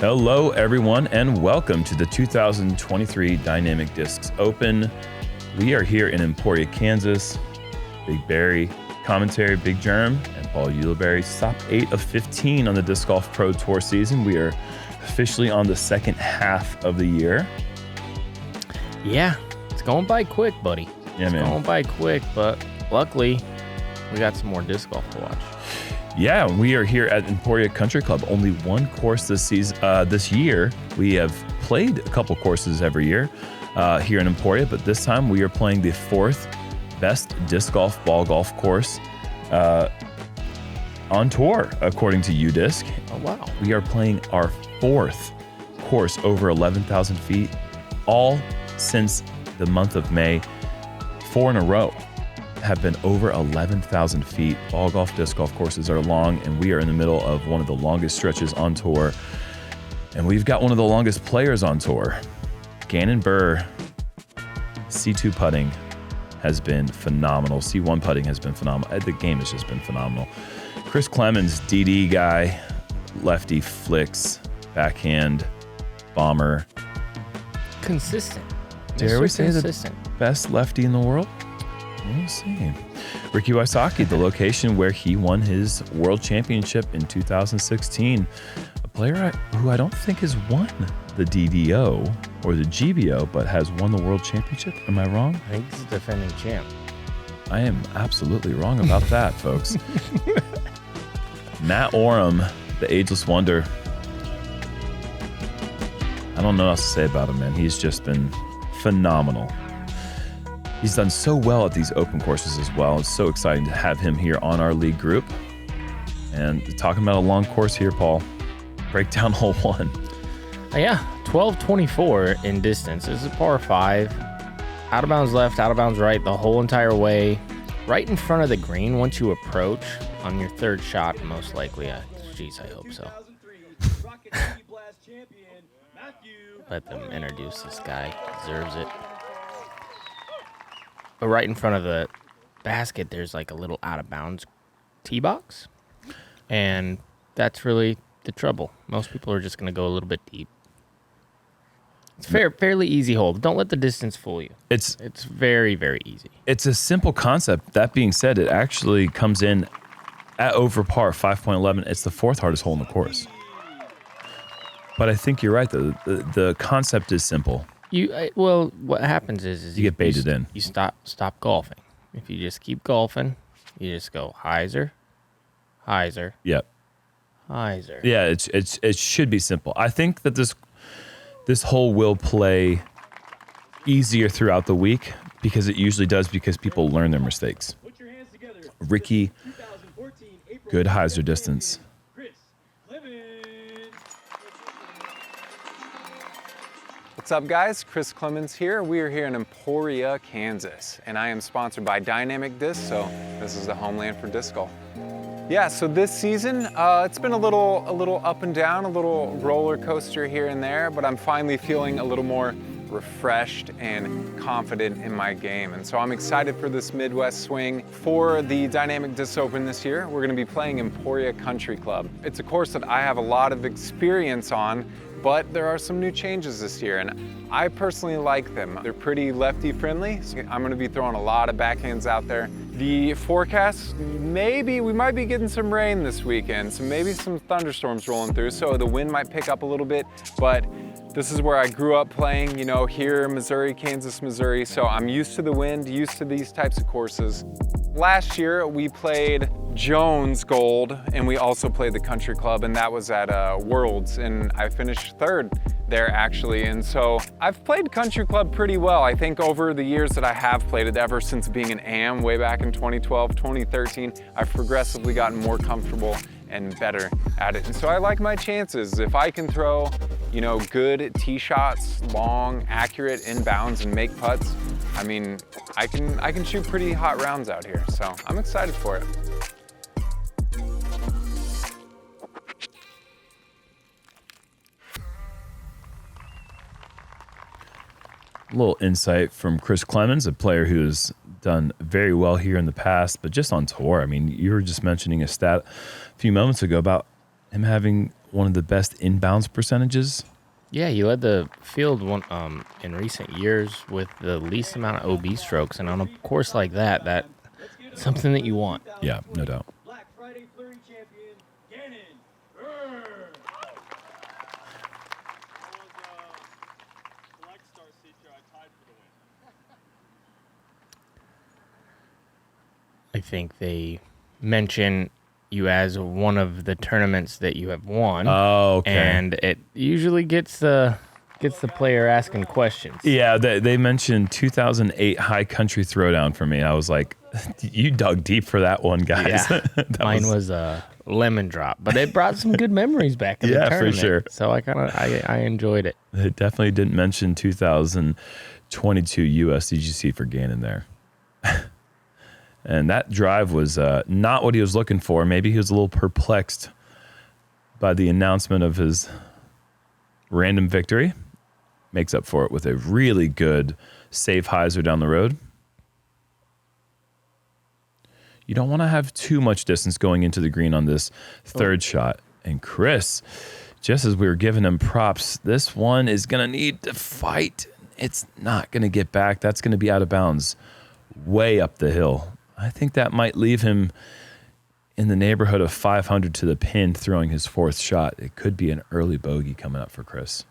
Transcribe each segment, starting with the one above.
Hello, everyone, and welcome to the 2023 Dynamic Discs Open. We are here in Emporia, Kansas. BigBarri, commentary, Big Jerm, and Paul Ulibarri. Stop 8 of 15 on the Disc Golf Pro Tour season. We are officially on the second half of the year. Yeah, it's going by quick, buddy. Yeah, man. It's going by quick, but luckily, we got some more disc golf to watch. Yeah, we are here at Emporia Country Club. Only one course this season, this year. We have played a couple courses every year here in Emporia, but this time we are playing the fourth best disc golf ball golf course on tour, according to UDISC. Oh, wow. We are playing our fourth course over 11,000 feet, all since the month of May. 4 in a row have been over 11,000 feet. Ball golf, disc golf courses are long, and we are in the middle of one of the longest stretches on tour. And we've got one of the longest players on tour. Gannon Buhr, C2 putting has been phenomenal. C1 putting has been phenomenal. The game has just been phenomenal. Chris Clemons, DD guy, lefty flicks, backhand, bomber. Consistent. Dare we say consistent. the best lefty in the world? We'll see. Ricky Wysocki, the location where he won his world championship in 2016. A player who I don't think has won the DDO or the GBO, but has won the world championship. Am I wrong? I think he's the defending champ. I am absolutely wrong about that, folks. Matt Orum, the ageless wonder. I don't know what else to say about him, man. He's just been phenomenal. He's done so well at these open courses as well. It's so exciting to have him here on our league group. And talking about a long course here, Paul. Break down hole one. Yeah, 1224 in distance. This is a par 5. Out of bounds left, out of bounds right, the whole entire way. Right in front of the green once you approach on your third shot, most likely. Geez, I hope so. Let them introduce this guy. Deserves it. But right in front of the basket, there's like a little out of bounds tee box. And that's really the trouble. Most people are just going to go a little bit deep. It's fairly easy hole. Don't let the distance fool you. It's very, very easy. It's a simple concept. That being said, it actually comes in at over par, 5.11. It's the fourth hardest hole in the course. But I think you're right. The concept is simple. Well, what happens is you get baited in. You stop golfing. If you just keep golfing, you just go hyzer, Yep. hyzer. Yeah, it should be simple. I think that this hole will play easier throughout the week because it usually does, because people learn their mistakes. Ricky, good hyzer distance. What's up, guys? Chris Clemons here. We are here in Emporia, Kansas, and I am sponsored by Dynamic Disc, so this is the homeland for disc golf. Yeah, so this season, it's been a little up and down, a little roller coaster here and there, but I'm finally feeling a little more refreshed and confident in my game. And so I'm excited for this Midwest swing. For the Dynamic Disc Open this year, we're gonna be playing Emporia Country Club. It's a course that I have a lot of experience on, but there are some new changes this year, and I personally like them. They're pretty lefty friendly, so I'm gonna be throwing a lot of backhands out there. The forecast, we might be getting some rain this weekend, so maybe some thunderstorms rolling through, so the wind might pick up a little bit, but this is where I grew up playing, here in Missouri, Kansas, Missouri, so I'm used to the wind, used to these types of courses. Last year, we played Jones Gold, and we also played the Country Club, and that was at Worlds, and I finished third there actually. And so I've played Country Club pretty well. I think over the years that I have played it, ever since being an AM way back in 2012, 2013, I've progressively gotten more comfortable and better at it. And so I like my chances. If I can throw, good tee shots, long, accurate, inbounds, and make putts, I can shoot pretty hot rounds out here. So I'm excited for it. A little insight from Chris Clemons, a player who has done very well here in the past, but just on tour. You were just mentioning a stat a few moments ago about him having one of the best inbounds percentages. Yeah, he led the field in recent years with the least amount of OB strokes, and on a course like that, that's something that you want. Yeah, no doubt. Black Friday Flurry champion, Gannon. I think they mention you as one of the tournaments that you have won. Oh, okay. And it usually gets the player asking questions. Yeah, they mentioned 2008 High Country Throwdown for me. I was like, you dug deep for that one, guys. Yeah. Mine was a lemon drop, but it brought some good memories back in the tournament. For sure. So I enjoyed it. It definitely didn't mention 2022 USDGC for Gannon there. And that drive was not what he was looking for. Maybe he was a little perplexed by the announcement of his random victory. Makes up for it with a really good safe hyzer down the road. You don't want to have too much distance going into the green on this third shot. And Chris, just as we were giving him props, this one is going to need to fight. It's not going to get back. That's going to be out of bounds way up the hill. I think that might leave him in the neighborhood of 500 to the pin throwing his fourth shot. It could be an early bogey coming up for Chris.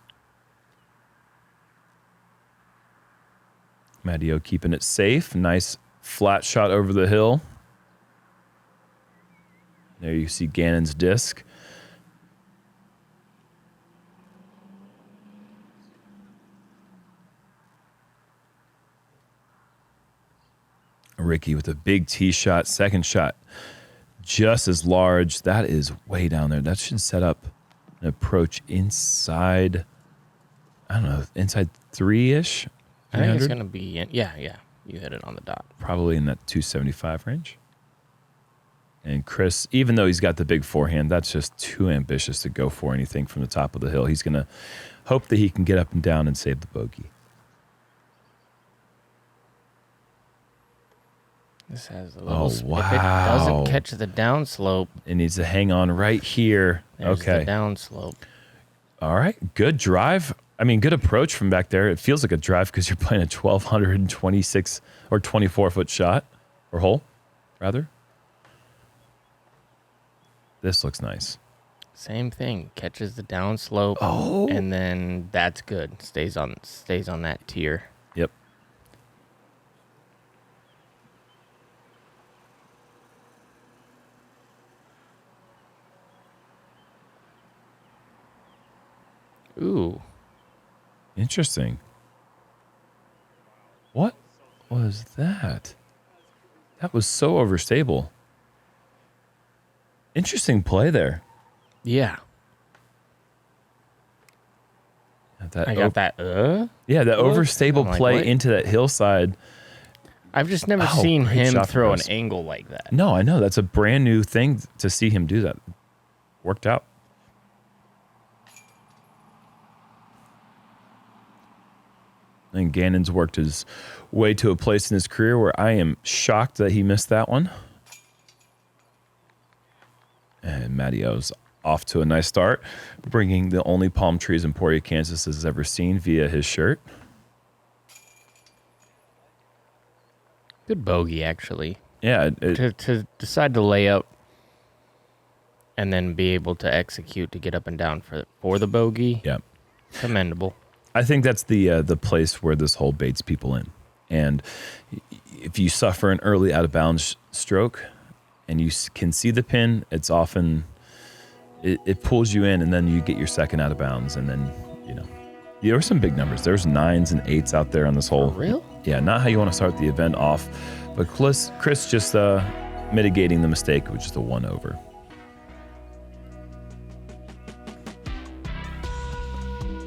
Matteo keeping it safe. Nice flat shot over the hill. There you see Gannon's disc. Ricky with a big tee shot, second shot just as large. That is way down there. That should set up an approach inside, I don't know, inside 3-ish. I think it's going to be, yeah. You hit it on the dot. Probably in that 275 range. And Chris, even though he's got the big forehand, that's just too ambitious to go for anything from the top of the hill. He's going to hope that he can get up and down and save the bogey. This has a little wow. If it doesn't catch the downslope. It needs to hang on right here. There's okay. the downslope. All right. Good drive. I mean, good approach from back there. It feels like a drive because you're playing a 1,226 or 24-foot shot or hole, rather. This looks nice. Same thing. Catches the downslope. Oh. And then that's good. Stays on that tier. Yep. Ooh. Interesting. What was that? That was so overstable. Interesting play there. Yeah. I got that. Yeah, that overstable like, play what? into that hillside. I've just never seen great him shot from throw an Chris. angle like that. No, I know. That's a brand new thing to see him do that. Worked out. And Gannon's worked his way to a place in his career where I am shocked that he missed that one. And Matteo's off to a nice start, bringing the only palm trees Emporia, Kansas has ever seen via his shirt. Good bogey, actually. Yeah. To decide to lay up and then be able to execute to get up and down for the bogey. Yeah. Commendable. I think that's the place where this hole baits people in. And if you suffer an early out of bounds stroke and you can see the pin, it's often, it pulls you in and then you get your second out of bounds. And then, there were some big numbers. There's 9s and 8s out there on this hole. For real? Yeah, not how you want to start the event off. But Chris just mitigating the mistake, which is the 1 over.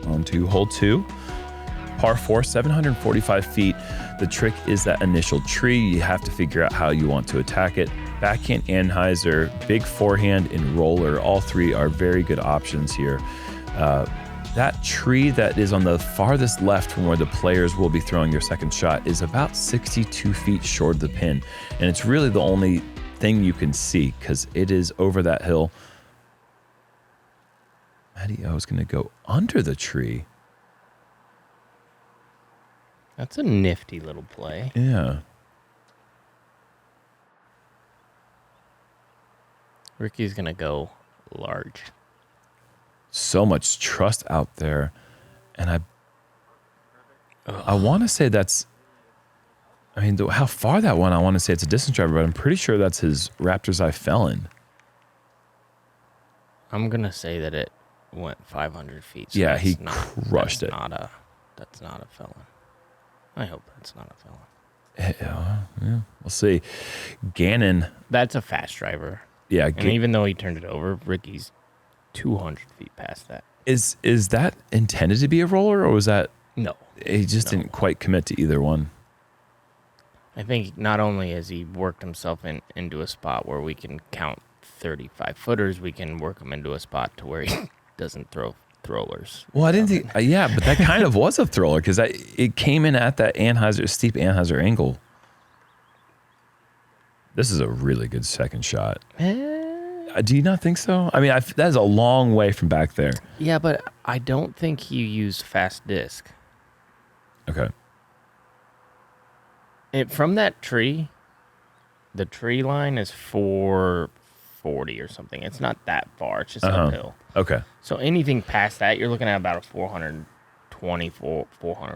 On to hole 2, par 4, 745 feet. The trick is that initial tree. You have to figure out how you want to attack it. Backhand anhyzer, big forehand, and roller. All three are very good options here. That tree that is on the farthest left from where the players will be throwing their second shot is about 62 feet short of the pin. And it's really the only thing you can see because it is over that hill. Matty O is going to go under the tree. That's a nifty little play. Yeah. Ricky's going to go large. So much trust out there. And I want to say that's, I mean, how far that went, I want to say it's a distance driver, but I'm pretty sure that's his Raptor's Eye Felon. I'm going to say that it went 500 feet. So Yeah, he that's crushed it. That's not a felon. I hope that's not a felon. Yeah, we'll see. Gannon. That's a fast driver. Yeah. And even though he turned it over, Ricky's 200 feet past that. Is that intended to be a roller, or was that... No. He just didn't quite commit to either one. I think not only has he worked himself into a spot where we can count 35 footers, we can work him into a spot to where he doesn't throw throwers. Well, I didn't think, yeah, but that kind of was a thrower because it came in at that steep Anheuser angle. This is a really good second shot. Do you not think so? I mean, that is a long way from back there. Yeah, but I don't think he used fast disc. Okay. From that tree, the tree line is 440 or something. It's not that far. It's just uphill. Okay. So anything past that, you're looking at about a 400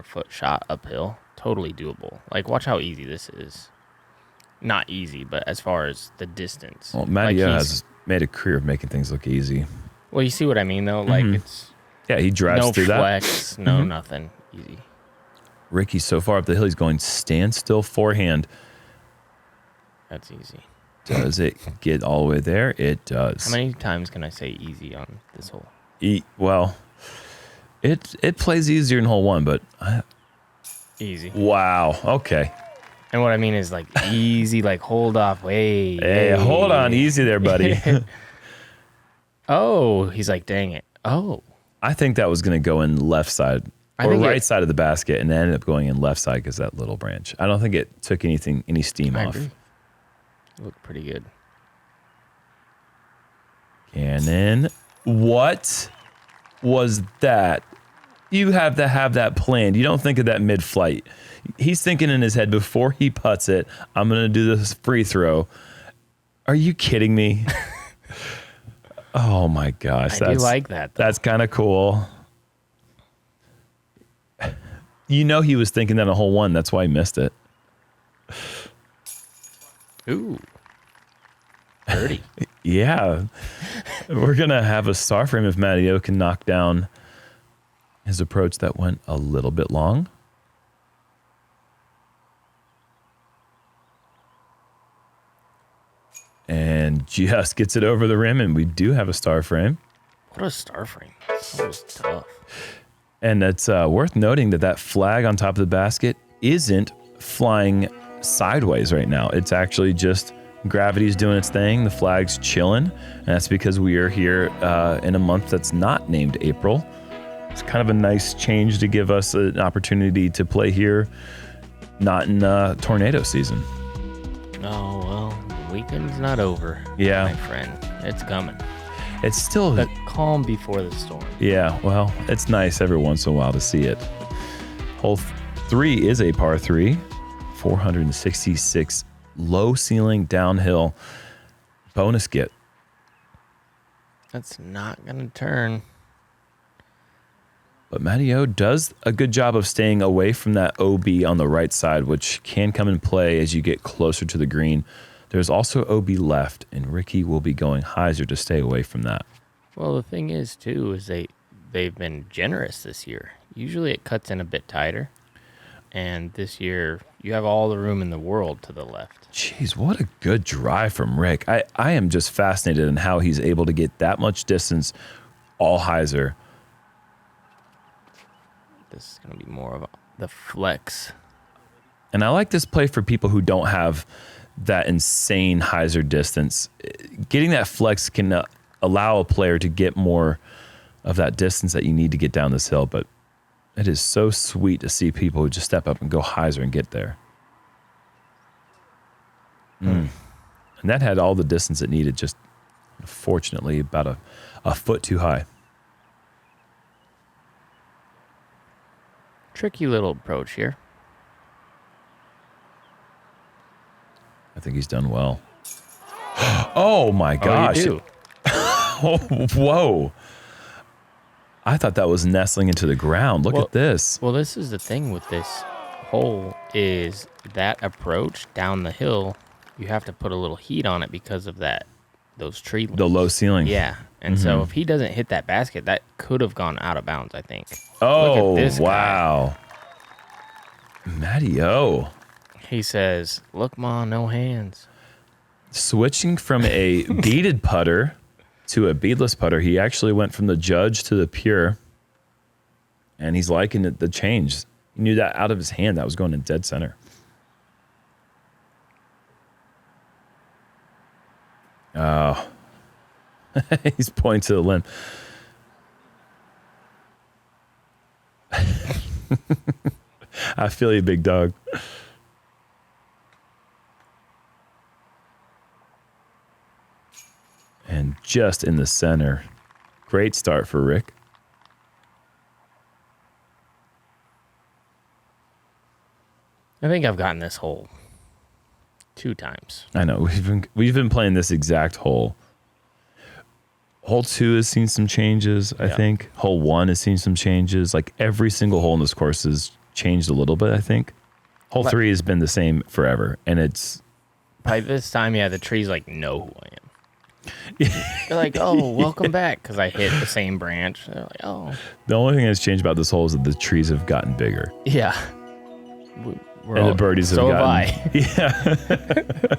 foot shot uphill. Totally doable. Like, watch how easy this is. Not easy, but as far as the distance. Well, Matty has made a career of making things look easy. Well, you see what I mean, though? Like, it's... Yeah, he drives no through flex, that. no nothing. Easy. Ricky, so far up the hill, he's going standstill forehand. That's easy. Does it get all the way there? It does. How many times can I say easy on this hole? Well, it plays easier in hole one, but... Easy. Wow, okay. And what I mean is, like, easy, like, hold off. Hey, hold on. Easy there, buddy. Oh, he's like, dang it. Oh. I think that was going to go in left side or right side of the basket, and it ended up going in left side because that little branch. I don't think it took any steam off. Agree. Looked pretty good. Gannon. What was that? You have to have that planned. You don't think of that mid-flight. He's thinking in his head before he putts it, I'm going to do this free throw. Are you kidding me? Oh my gosh. I do like that, though. That's kind of cool. You know he was thinking that on hole one. That's why he missed it. Ooh. 30. Yeah. We're going to have a star frame if Matty O can knock down his approach that went a little bit long. And just gets it over the rim, and we do have a star frame. What a star frame. That was tough. And it's worth noting that flag on top of the basket isn't flying sideways right now. It's actually just gravity's doing its thing. The flag's chilling, and that's because we are here in a month that's not named April. It's kind of a nice change to give us an opportunity to play here, not in tornado season. Oh, well, the weekend's not over. Yeah. My friend. It's coming. It's still... The calm before the storm. Yeah, well, it's nice every once in a while to see it. Hole 3 is a par 3, 466 low ceiling downhill bonus get. That's not going to turn. But Matty O does a good job of staying away from that OB on the right side, which can come in play as you get closer to the green. There's also OB left, and Ricky will be going hyzer to stay away from that. Well, the thing is, too, is they've been generous this year. Usually it cuts in a bit tighter. And this year, you have all the room in the world to the left. Jeez, what a good drive from Rick. I am just fascinated in how he's able to get that much distance all hyzer. This is going to be more of the flex. And I like this play for people who don't have that insane hyzer distance. Getting that flex can allow a player to get more of that distance that you need to get down this hill. But it is so sweet to see people who just step up and go hyzer and get there. And that had all the distance it needed, just fortunately about a foot too high. tricky little approach here. I think he's done well. Oh my gosh. Oh, you do. Oh, whoa. I thought that was nestling into the ground. Look at this. Well, this is the thing with this hole is that approach down the hill, you have to put a little heat on it because of those tree limbs. The low ceiling. Yeah. And so if he doesn't hit that basket, that could have gone out of bounds, I think. Oh, Look at this guy. wow. Matty O. He says, look, Ma, no hands. Switching from a beaded putter to a beadless putter, he actually went from the judge to the pure, and he's liking the change. He knew that out of his hand, that was going in dead center. Oh. He's pointing to the limb. I feel you, big dog. And just in the center. Great start for Rick. I think I've gotten this hole 2 times. I know. We've been playing this exact hole. Hole 2 has seen some changes, I think. Hole 1 has seen some changes. Like every single hole in this course has changed a little bit, I think. Hole 3 has been the same forever. And it's... By this time, the trees like know who I am. They're like, oh, welcome back, because I hit the same branch. They're like, oh. The only thing that's changed about this hole is that the trees have gotten bigger. Yeah. And the birdies have gotten... I. Yeah.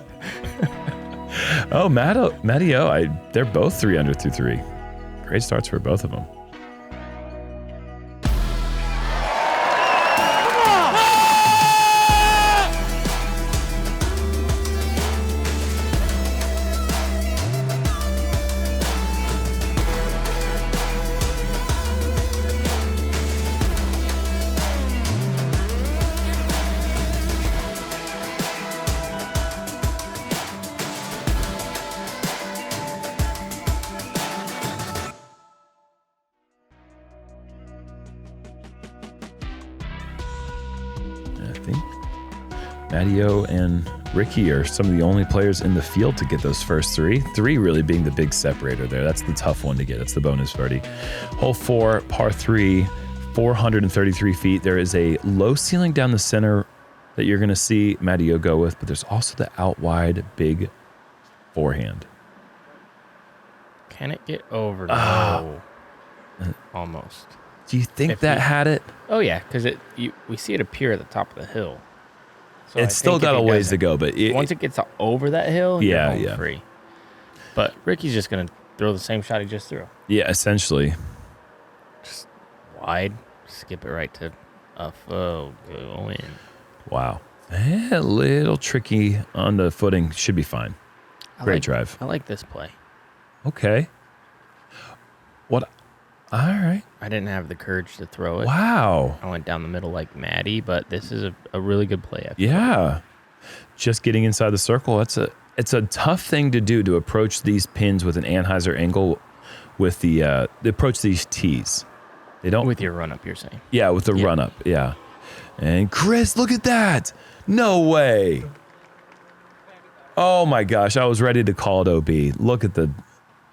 Oh, Matty O, they're both 3 under through 3. Great starts for both of them. Matty-O and Ricky are some of the only players in the field to get those first 3. 3 really being the big separator there. That's the tough one to get. That's the bonus birdie. Hole 4, par 3, 433 feet. There is a low ceiling down the center that you're going to see Matty-O go with, but there's also the out wide big forehand. Can it get over? No. Almost. Do you think that had it? Oh, yeah, because we see it appear at the top of the hill. So it's still got a ways to go, but once it gets over that hill, you're home free. But Ricky's just going to throw the same shot he just threw. Yeah, essentially. Just wide, skip it right to go in. Wow. A little tricky on the footing. Should be fine. Great drive. I like this play. Okay. What? All right. I didn't have the courage to throw it. Wow. I went down the middle like Maddie, but this is a really good play. Yeah. Just getting inside the circle. It's a tough thing to do, to approach these pins with an Anheuser angle with the approach these tees. They don't with your run up, you're saying. Yeah, with the run up. Yeah. And Chris, look at that. No way. Oh my gosh, I was ready to call it OB. Look at the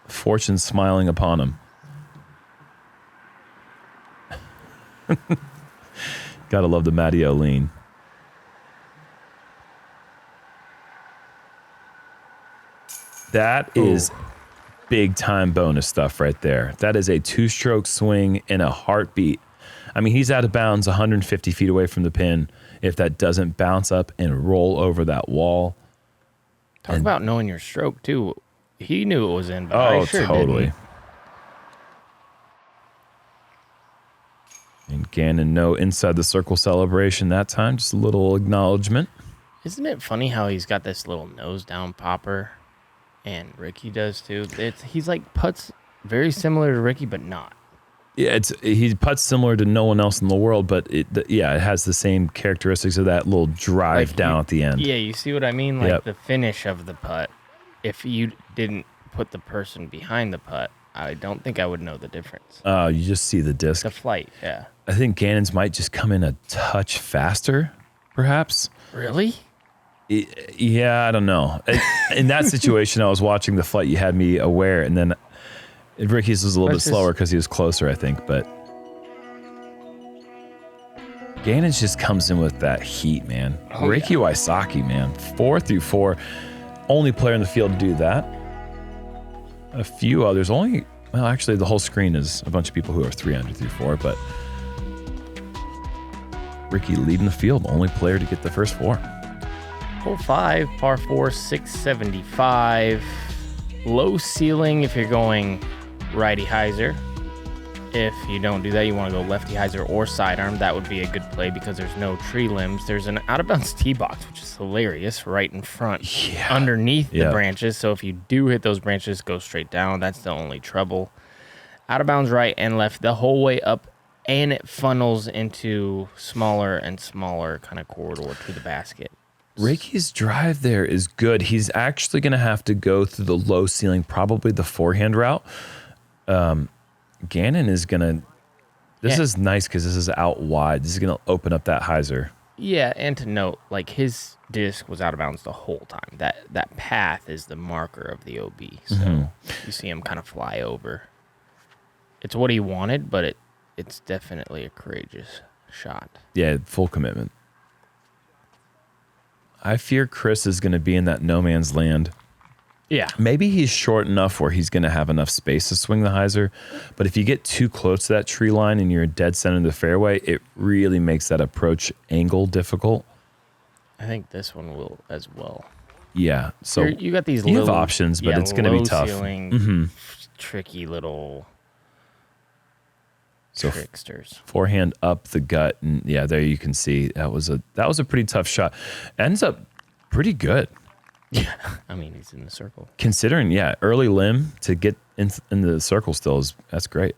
fortune smiling upon him. Gotta love the Matty-O lean. That is big time bonus stuff right there. That is a 2-stroke swing in a heartbeat. I mean, he's out of bounds 150 feet away from the pin. If that doesn't bounce up and roll over that wall. Talk about knowing your stroke too. He knew it was in, but I sure totally. Didn't. And Gannon, no inside the circle celebration that time. Just a little acknowledgement. Isn't it funny how he's got this little nose down popper, and Ricky does too? He's like putts very similar to Ricky, but not. Yeah, he putts similar to no one else in the world, but it has the same characteristics of that little drive down at the end. Yeah, you see what I mean? Like the finish of the putt. If you didn't put the person behind the putt, I don't think I would know the difference. You just see the disc. The flight, yeah. I think Gannon's might just come in a touch faster, perhaps. Really? Yeah, I don't know. In that situation, I was watching the flight. You had me aware, and then Ricky's was a little bit slower because he was closer, I think. But Gannon just comes in with that heat, man. Oh, Ricky yeah. Wysocki, man. 4 through 4. Only player in the field to do that. A few others. Well, actually, the whole screen is a bunch of people who are 300 through 4, but Ricky leading the field. Only player to get the first 4. Hole 5, par 4, 675. Low ceiling if you're going righty hyzer. If you don't do that, you want to go lefty hyzer or sidearm. That would be a good play because there's no tree limbs. There's an out of bounds tee box, which is hilarious, right in front, underneath the branches. So if you do hit those branches, go straight down. That's the only trouble. Out of bounds right and left the whole way up, and it funnels into smaller and smaller kind of corridor to the basket. Ricky's drive there is good. He's actually going to have to go through the low ceiling, probably the forehand route. Gannon is going to... This is nice because this is out wide. This is going to open up that hyzer. Yeah, and to note, like, his disc was out of bounds the whole time. That path is the marker of the OB. So you see him kind of fly over. It's what he wanted, but it's definitely a courageous shot. Yeah, full commitment. I fear Chris is going to be in that no man's land. Yeah. Maybe he's short enough where he's going to have enough space to swing the hyzer. But if you get too close to that tree line and you're dead center of the fairway, it really makes that approach angle difficult. I think this one will as well. Yeah. So you got these you little... have options, but it's going to be tough. Ceiling, tricky little so tricksters. Forehand up the gut. And yeah, there you can see that was a pretty tough shot. Ends up pretty good. Yeah, I mean, he's in the circle. Considering, early limb to get in the circle still that's great.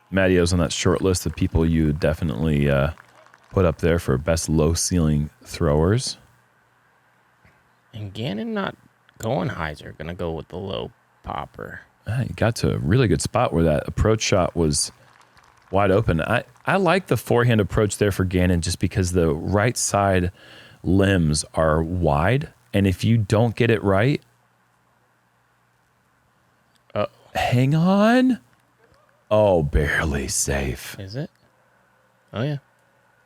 Mattio's on that short list of people you would definitely put up there for best low ceiling throwers. And Gannon not going hyzer, gonna go with the low popper. He got to a really good spot where that approach shot was wide open. I like the forehand approach there for Gannon just because the right side limbs are wide. And if you don't get it right, hang on. Oh, barely safe. Is it? Oh, yeah.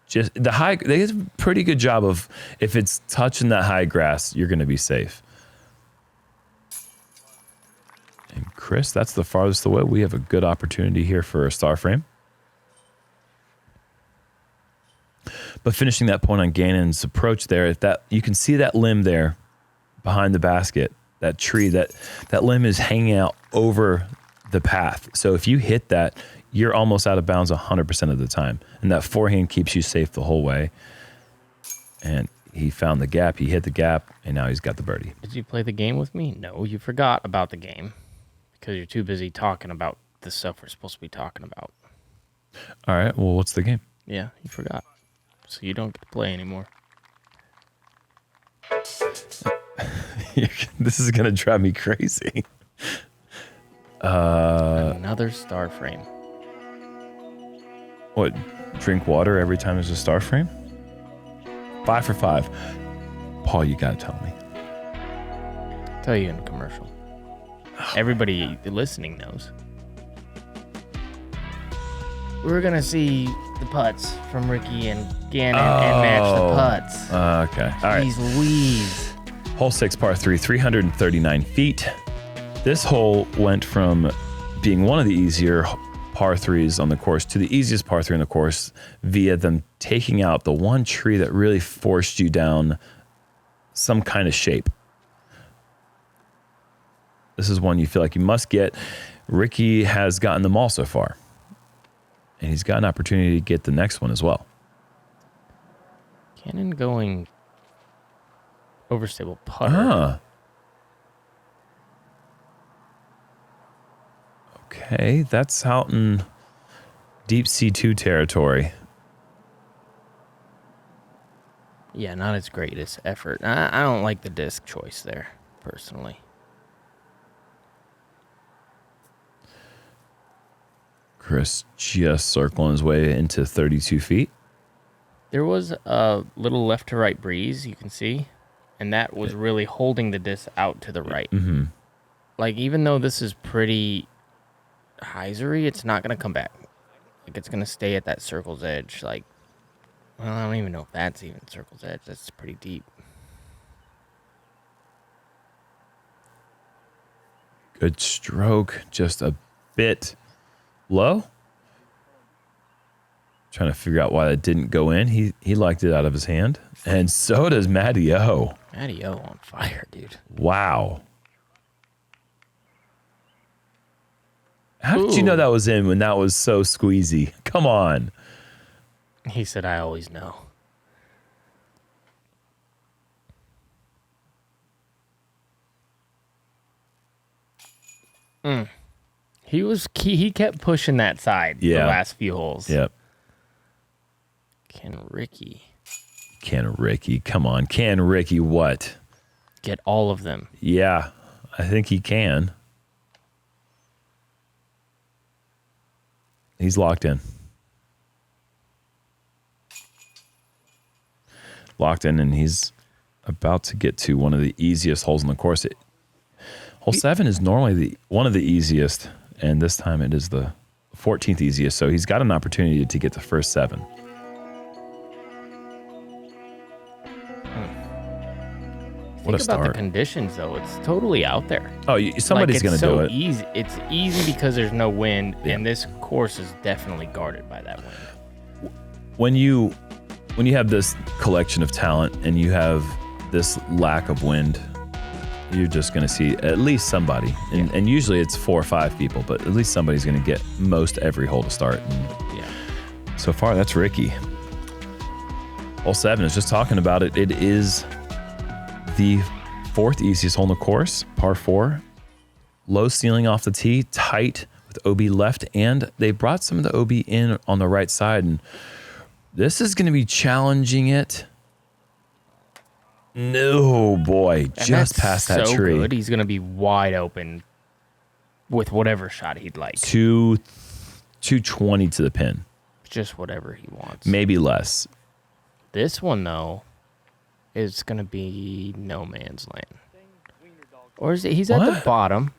Just the high, they did a pretty good job of if it's touching that high grass, you're going to be safe. And Chris, that's the farthest away. We have a good opportunity here for a star frame. But finishing that point on Gannon's approach there, if that you can see that limb there behind the basket, that tree, that limb is hanging out over the path. So if you hit that, you're almost out of bounds 100% of the time. And that forehand keeps you safe the whole way. And he found the gap, he hit the gap, and now he's got the birdie. Did you play the game with me? No, you forgot about the game because you're too busy talking about the stuff we're supposed to be talking about. All right, well, what's the game? Yeah, you forgot. So you don't get to play anymore. This is going to drive me crazy. Another star frame. What, drink water every time there's a star frame? 5 for 5. Paul, you got to tell me. Tell you in a commercial. Everybody listening knows. We're going to see the putts from Ricky and Gannon and match the putts. Okay. All right. Jeez Louise. Hole 6, par 3, 339 feet. This hole went from being one of the easier par 3s on the course to the easiest par 3 on the course via them taking out the one tree that really forced you down some kind of shape. This is one you feel like you must get. Ricky has gotten them all so far. And he's got an opportunity to get the next one as well. Gannon going overstable putter. Okay, that's out in deep C2 territory. Yeah, not his greatest effort. I don't like the disc choice there, personally. Chris just circling his way into 32 feet. There was a little left to right breeze, you can see, and that was really holding the disc out to the right. Mm-hmm. Like, even though this is pretty hyzery, it's not going to come back. Like, it's going to stay at that circle's edge. Like, well, I don't even know if that's even circle's edge. That's pretty deep. Good stroke, just a bit low. Trying to figure out why that didn't go in. He liked it out of his hand. And so does Matty O. Matty O on fire, dude. Wow. How did you know that was in when that was so squeezy? Come on. He said, I always know. He kept pushing that side the last few holes. Yep. Can Ricky Come on. Can Ricky what? get all of them? Yeah, I think he can. He's locked in. Locked in, and he's about to get to one of the easiest holes in the course. Hole 7 is normally one of the easiest, and this time it is the 14th easiest, so he's got an opportunity to get the first 7. What a Think about the start. conditions, though. It's totally out there. Oh, somebody's going to do it. Easy. It's easy because there's no wind, and this course is definitely guarded by that wind. When you have this collection of talent and you have this lack of wind, you're just going to see at least somebody, and usually it's 4 or 5 people, but at least somebody's going to get most every hole to start. And so far, that's Ricky. Hole 7 is just talking about it. It is the 4th easiest hole in the course, par 4. Low ceiling off the tee, tight with OB left, and they brought some of the OB in on the right side, and this is going to be challenging it. No, boy, And just that's past that so tree. Good. He's going to be wide open with whatever shot he'd like. 220 to the pin. Just whatever he wants. Maybe less. This one, though, is going to be no man's land. Or is it? He's at the What? bottom.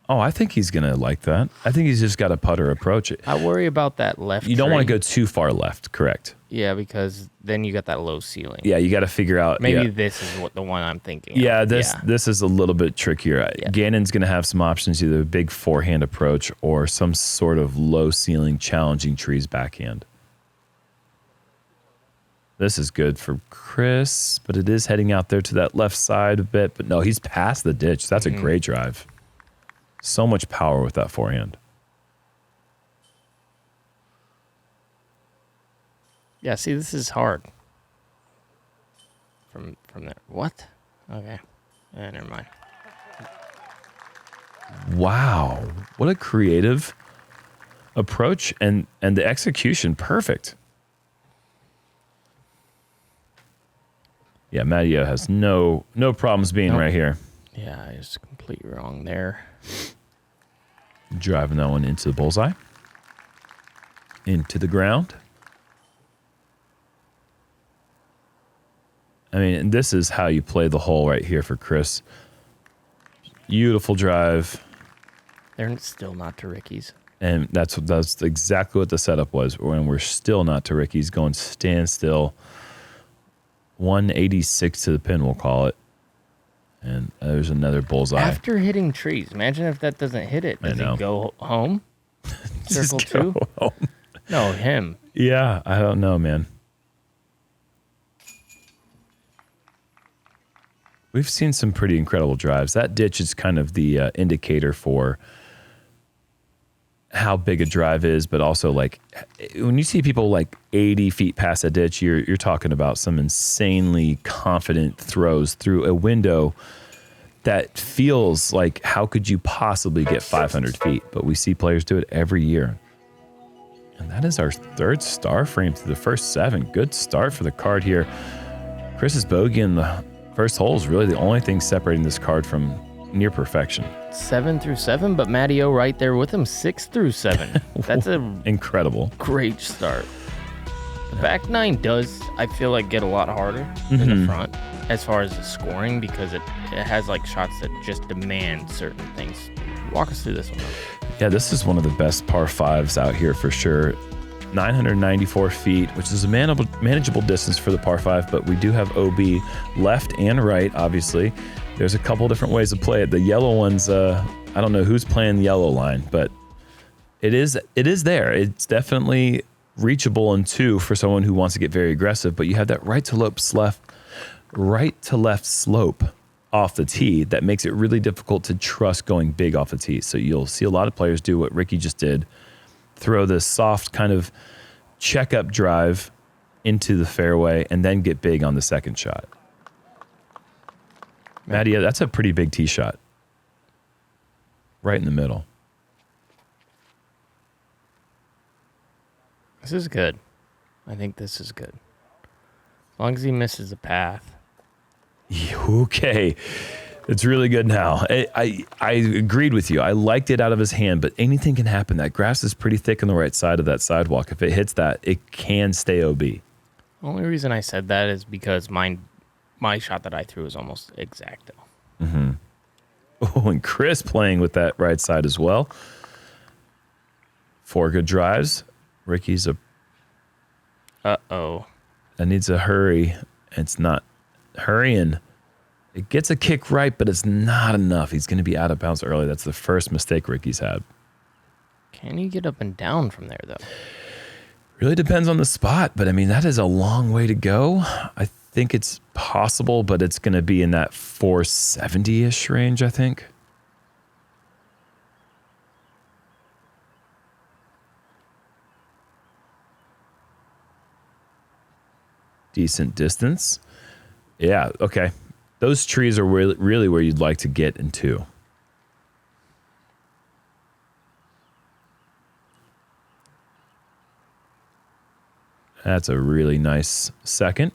Oh, I think he's going to like that. I think he's just got a putter approach. I worry about that left You don't want to tree. go too far left, correct? Yeah, because then you got that low ceiling. Yeah, you got to figure out. Maybe yeah. this is what the one I'm thinking. Yeah, of. this is a little bit trickier. Yeah. Gannon's going to have some options, either a big forehand approach or some sort of low ceiling challenging trees backhand. This is good for Chris, but it is heading out there to that left side a bit. But no, he's past the ditch. That's a great drive. So much power with that forehand. Yeah, see, this is hard. From there. What? Okay. Never mind. Wow, what a creative approach, and the execution perfect. Yeah, Matty O has no problems being Nope. right here. Yeah, I was completely wrong there. Driving that one into the bullseye. Into the ground. I mean, this is how you play the hole right here for Chris. Beautiful drive. They're still not to Ricky's. And that's exactly what the setup was. When we're still not to Ricky's, going standstill. 186 to the pin, we'll call it. And there's another bullseye. After hitting trees, imagine if that doesn't hit it. Does know. he go home? Just Circle go 2? home. No, him. Yeah, I don't know, man. We've seen some pretty incredible drives. That ditch is kind of the indicator for how big a drive is, but also like when you see people like 80 feet past a ditch, you're talking about some insanely confident throws through a window that feels like, how could you possibly get 500 feet? But we see players do it every year. And that is our 3rd star frame through the first 7. Good start for the card here. Chris's bogey in the first hole is really the only thing separating this card from near perfection. 7 through 7, but Matty O right there with him, 6 through 7. That's a Incredible. great start. The back 9 does, I feel like, get a lot harder than the front as far as the scoring because it has like shots that just demand certain things. Walk us through this one. Yeah, this is one of the best par 5s out here for sure. 994 feet, which is a manageable distance for the par 5, but we do have OB left and right, obviously. There's a couple different ways to play it. The yellow ones, I don't know who's playing the yellow line, but it is there. It's definitely reachable in 2 for someone who wants to get very aggressive, but you have that right to left slope off the tee that makes it really difficult to trust going big off the tee. So you'll see a lot of players do what Ricky just did, throw this soft kind of checkup drive into the fairway and then get big on the second shot. Matty, that's a pretty big tee shot. Right in the middle. This is good. I think this is good. As long as he misses the path. Okay. It's really good now. I agreed with you. I liked it out of his hand, but anything can happen. That grass is pretty thick on the right side of that sidewalk. If it hits that, it can stay OB. The only reason I said that is because my shot that I threw was almost exacto. Oh, and Chris playing with that right side as well. 4 good drives. Ricky's Uh-oh. that needs a hurry. It's not hurrying. It gets a kick right, but it's not enough. He's going to be out of bounds early. That's the first mistake Ricky's had. Can you get up and down from there, though? Really depends on the spot, but I mean, that is a long way to go. I think it's possible, but it's going to be in that 470-ish range, I think. Decent distance. Yeah, okay. Those trees are really where you'd like to get into. That's a really nice second.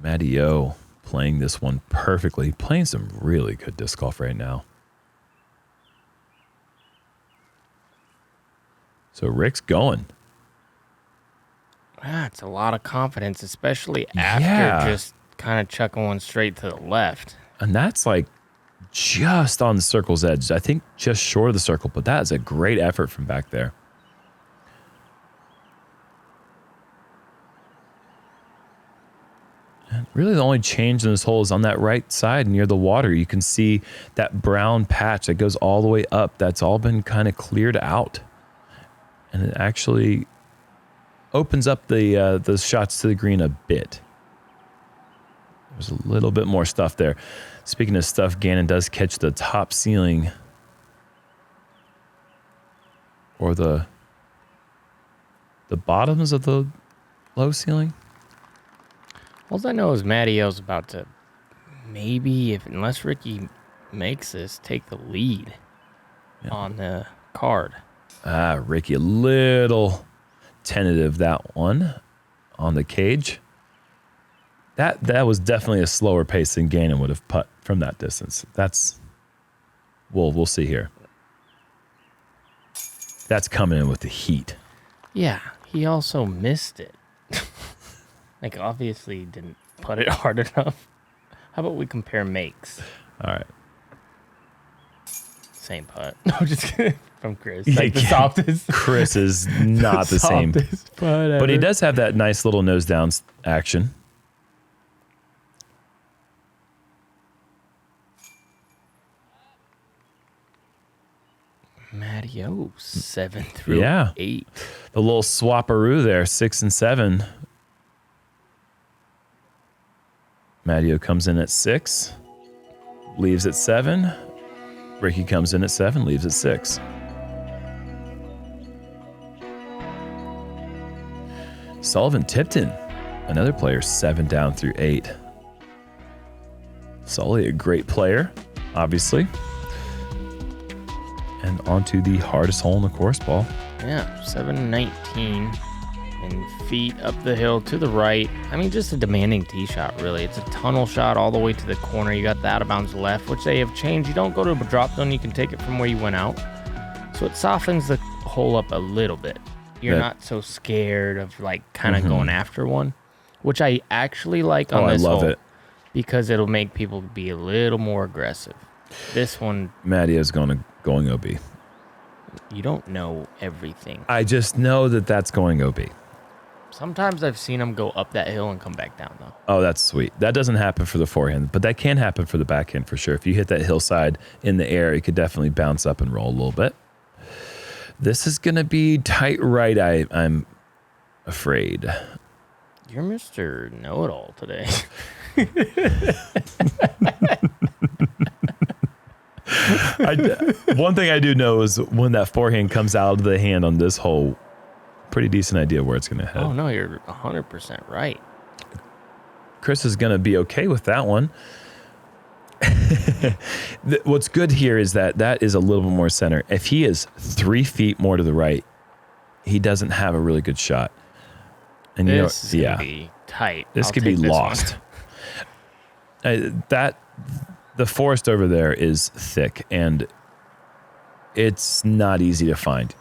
Matty O playing this one perfectly. Playing some really good disc golf right now. So Rick's going. That's a lot of confidence, especially after just kind of chucking one straight to the left. And that's like just on the circle's edge. I think just short of the circle, but that is a great effort from back there. And really the only change in this hole is on that right side near the water. You can see that brown patch that goes all the way up. That's all been kind of cleared out. And it actually opens up the shots to the green a bit. There's a little bit more stuff there. Speaking of stuff, Gannon does catch the top ceiling or the bottoms of the low ceiling. All I know is Matty O's about to maybe, unless Ricky makes this, take the lead on the card. Ricky, a little tentative that one on the cage. That was definitely a slower pace than Gannon would have put from that distance. That's we'll see here. That's coming in with the heat. Yeah, he also missed it. Like, obviously he didn't put it hard enough. How about we compare makes? All right. Same putt. No, just kidding. From Chris. Like the softest. Chris is not the same. But he does have that nice little nose down action. Matty O, 7 through 8. The little swapperoo there, 6 and 7. Matty O comes in at 6, leaves at 7. Ricky comes in at 7, leaves at 6. Sullivan Tipton, another player, 7 down through 8. Sully, a great player, obviously. And onto the hardest hole in the course ball. Yeah, 7-19. and feet up the hill to the right. I mean, just a demanding tee shot, really. It's a tunnel shot all the way to the corner. You got the out of bounds left, which they have changed. You don't go to a drop zone. You can take it from where you went out. So it softens the hole up a little bit. You're not so scared of like kind of going after one, which I actually like on this hole. I love it. Because it'll make people be a little more aggressive. This one... Matty is going OB. You don't know everything. I just know that that's going OB. Sometimes I've seen them go up that hill and come back down, though. Oh, that's sweet. That doesn't happen for the forehand, but that can happen for the backhand for sure. If you hit that hillside in the air, it could definitely bounce up and roll a little bit. This is going to be tight right, I'm afraid. You're Mr. Know-It-All today. One thing I do know is when that forehand comes out of the hand on this hole, pretty decent idea where it's going to head. Oh, no, you're 100% right. Chris is going to be okay with that one. What's good here is that is a little bit more center. If he is 3 feet more to the right, he doesn't have a really good shot. And this is going to be tight. This could be lost. The forest over there is thick, and it's not easy to find.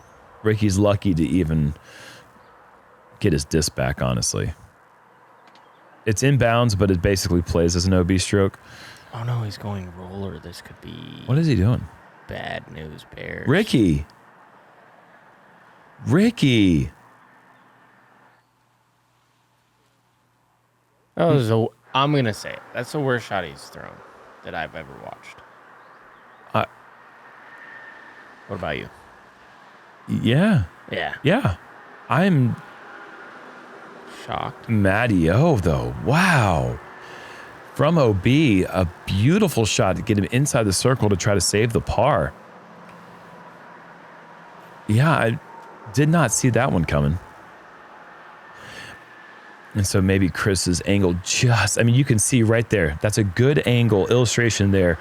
Ricky's lucky to even get his disc back, honestly. It's inbounds, but it basically plays as an OB stroke. Oh, no, he's going roller. This could be... What is he doing? Bad news, Bears. Ricky! I'm going to say it. That's the worst shot he's thrown that I've ever watched. What about you? Yeah. I'm shocked. Matty O, though. Wow. From OB, a beautiful shot to get him inside the circle to try to save the par. Yeah, I did not see that one coming. And so maybe Chris's angle you can see right there. That's a good angle illustration there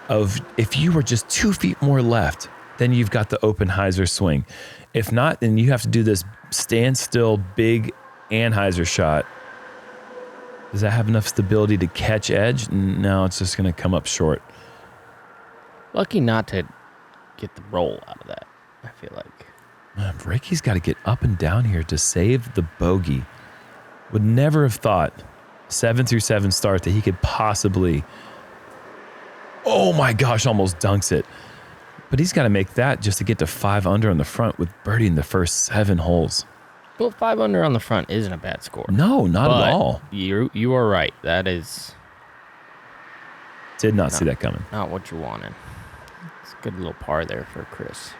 of if you were just 2 feet more left, then you've got the Oppenheiser swing. If not, then you have to do this standstill big Anheuser shot. Does that have enough stability to catch edge? No, it's just going to come up short. Lucky not to get the roll out of that, I feel like. Ricky's got to get up and down here to save the bogey. Would never have thought 7-through-7 start that he could possibly... Oh my gosh, almost dunks it. But he's got to make that just to get to 5 under on the front with birdie in the first 7 holes. Well, 5 under on the front isn't a bad score. No, not at all. You are right. That is... Did not see that coming. Not what you wanted. It's a good little par there for Chris.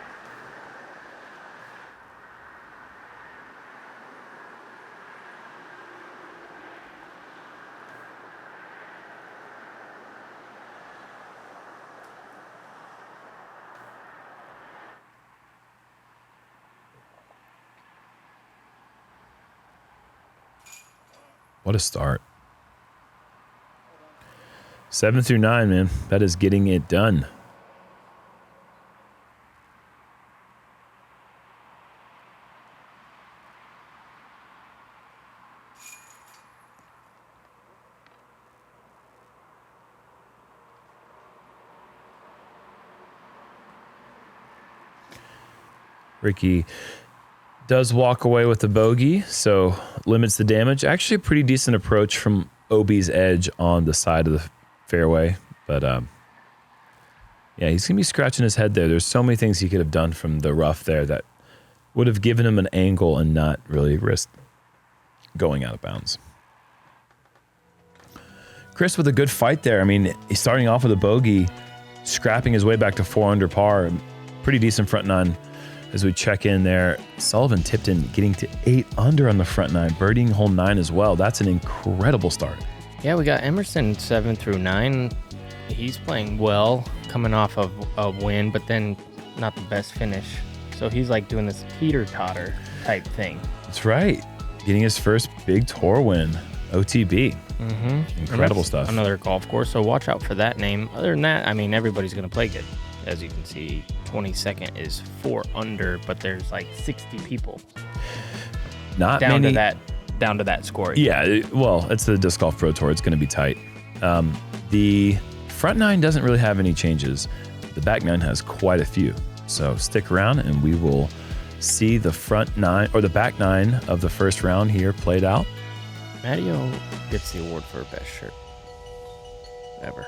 What a start. 7-through-9, man. That is getting it done. Ricky does walk away with the bogey, so limits the damage. Actually, a pretty decent approach from OB's edge on the side of the fairway. But, yeah, he's going to be scratching his head there. There's so many things he could have done from the rough there that would have given him an angle and not really risked going out of bounds. Chris with a good fight there. I mean, he's starting off with a bogey, scrapping his way back to 4 under par. Pretty decent front nine. As we check in there, Sullivan tipped in, getting to 8 under on the front nine, birdieing hole 9 as well. That's an incredible start. Yeah, we got Emerson 7-through-9. He's playing well, coming off of a win, but then not the best finish. So he's like doing this teeter-totter type thing. That's right. Getting his first big tour win, OTB. Mm-hmm. Incredible stuff. Another golf course, so watch out for that name. Other than that, I mean, everybody's going to play good. As you can see, 22nd is 4 under, but there's like 60 people. not down many. to that score. Yeah, it's the Disc Golf Pro Tour. It's going to be tight. The front nine doesn't really have any changes. The back nine has quite a few. So stick around and we will see the front nine or the back nine of the first round here played out. Matteo gets the award for best shirt ever.